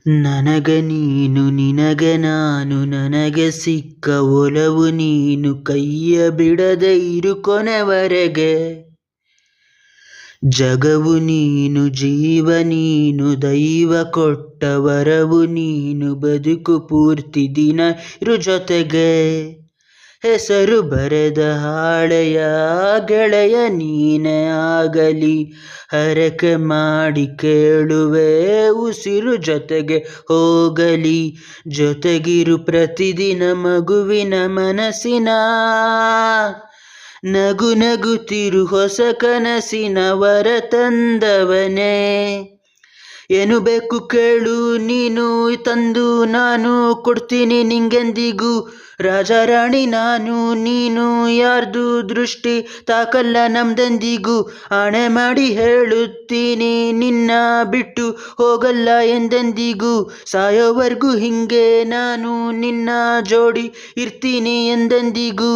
ನನಗೆ ನೀನು ನಿನಗೆ ನಾನು, ನನಗೆ ಸಿಕ್ಕ ಒಲವು ನೀನು, ಕೈಯ ಬಿಡದೆ ಇರು ಕೊನೆವರೆಗೆ. ಜಗವು ನೀನು, ಜೀವ ನೀನು, ದೈವ ಕೊಟ್ಟ ವರವು ನೀನು, ಬದುಕು ಪೂರ್ತಿ ದಿನ ಇರು ಜೊತೆಗೆ. ಹೆಸರು ಬರೆದ ಹಾಳೆಯ ಗೆಳೆಯ ನೀನೇ ಆಗಲಿ, ಹರಕೆ ಮಾಡಿ ಕೇಳುವೆ ಉಸಿರು ಜೊತೆಗೆ ಹೋಗಲಿ. ಜೊತೆಗಿರು ಪ್ರತಿದಿನ ಮಗುವಿನ ಮನಸ್ಸಿನ, ನಗು ನಗುತ್ತಿರು ಹೊಸ ಕನಸಿನ ವರ ತಂದವನೇ. ಏನು ಬೇಕು ಕೇಳು ನೀನು, ತಂದು ನಾನು ಕೊಡ್ತೀನಿ ನಿಂಗೆಂದಿಗೂ. ರಾಜ ರಾಣಿ ನಾನು ನೀನು, ಯಾರ್ದು ದೃಷ್ಟಿ ತಾಕಲ್ಲ ನಮ್ದೆಂದಿಗೂ. ಆಣೆ ಮಾಡಿ ಹೇಳುತ್ತೀನಿ ನಿನ್ನ ಬಿಟ್ಟು ಹೋಗಲ್ಲ ಎಂದೆಂದಿಗೂ. ಸಾಯೋವರೆಗೂ ಹಿಂಗೆ ನಾನು ನಿನ್ನ ಜೋಡಿ ಇರ್ತೀನಿ ಎಂದೆಂದಿಗೂ.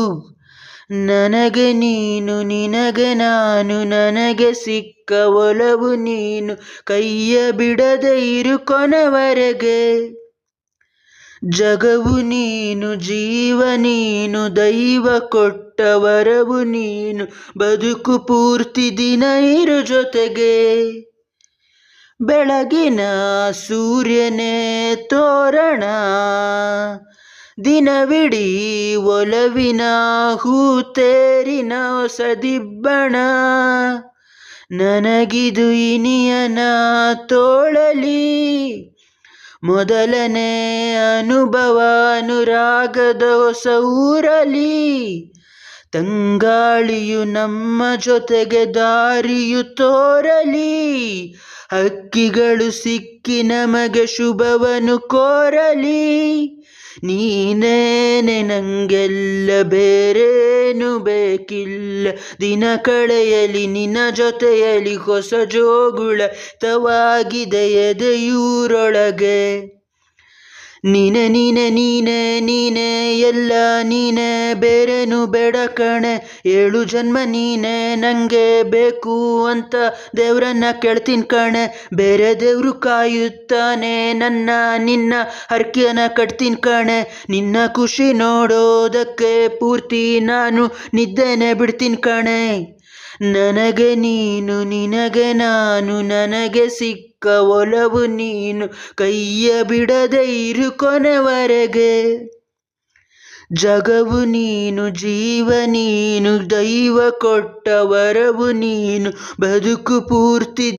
ನನಗೆ ನೀನು ನಿನಗೆ ನಾನು, ನನಗೆ ಸಿಕ್ಕ ಒಲವು ನೀನು, ಕೈಯ ಬಿಡದೆ ಇರು ಕೊನೆವರೆಗೆ. ಜಗವು ನೀನು, ಜೀವ ನೀನು, ದೈವ ಕೊಟ್ಟ ವರವು ನೀನು, ಬದುಕು ಪೂರ್ತಿ ದಿನ ಇರು ಜೊತೆಗೆ. ಬೆಳಗಿನ ಸೂರ್ಯನೇ ತೋರಣ, ದಿನವಿಡೀ ಒಲವಿನ ಹೂತೇರಿನ ಹೊಸದಿಬ್ಬಣ. ನನಗಿದು ಇನಿಯನ ತೋಳಲಿ, ಮೊದಲನೇ ಅನುಭವ ಅನುರಾಗದ ಹೊಸ ಊರಲಿ. ತಂಗಾಳಿಯು ನಮ್ಮ ಜೊತೆಗೆ ದಾರಿಯು ತೋರಲಿ, ಹಕ್ಕಿಗಳು ಸಿಕ್ಕಿ ನಮಗೆ ಶುಭವನ್ನು ಕೋರಲಿ. ನೀನೇನೆ ನಂಗೆಲ್ಲ, ಬೇರೇನು ಬೇಕಿಲ್ಲ, ದಿನ ಕಳೆಯಲಿ ನಿನ್ನ ಜೊತೆಯಲಿ, ಹೊಸ ಜೋಗುಳ ತವಾಗಿದೆ ಎದೆಯೂರೊಳಗೆ. ನೀನೆ ನೀನೆ ನೀನೆ ನೀನೆ ಎಲ್ಲ ನೀನೆ, ಬೇರೇನು ಬೇಡ ಕಣೆ, 7 ಜನ್ಮ ನೀನೆ ನಂಗೆ ಬೇಕು ಅಂತ ದೇವ್ರನ್ನ ಕೇಳ್ತೀನಿ ಕಣೆ. ಬೇರೆ ದೇವ್ರು ಕಾಯುತ್ತಾನೆ ನನ್ನ ನಿನ್ನ ಹರಕೆಯನ್ನ ಕಟ್ತೀನಿ ಕಣೆ. ನಿನ್ನ ಖುಷಿ ನೋಡೋದಕ್ಕೆ ಪೂರ್ತಿ ನಾನು ನಿದ್ದೆನೆ ಬಿಡ್ತೀನಿ ಕಣೆ. ನನಗೆ ನೀನು ನಿನಗೆ ನಾನು, ನನಗೆ ಸಿಕ್ಕ ಒಲವು ನೀನು, ಕೈಯ ಬಿಡದೆ ಇರು ಕೊನೆವರೆಗೆ. ಜಗವು ನೀನು, ಜೀವ ನೀನು, ದೈವ ಕೊಟ್ಟ ವರವು ನೀನು, ಬದುಕು ಪೂರ್ತಿ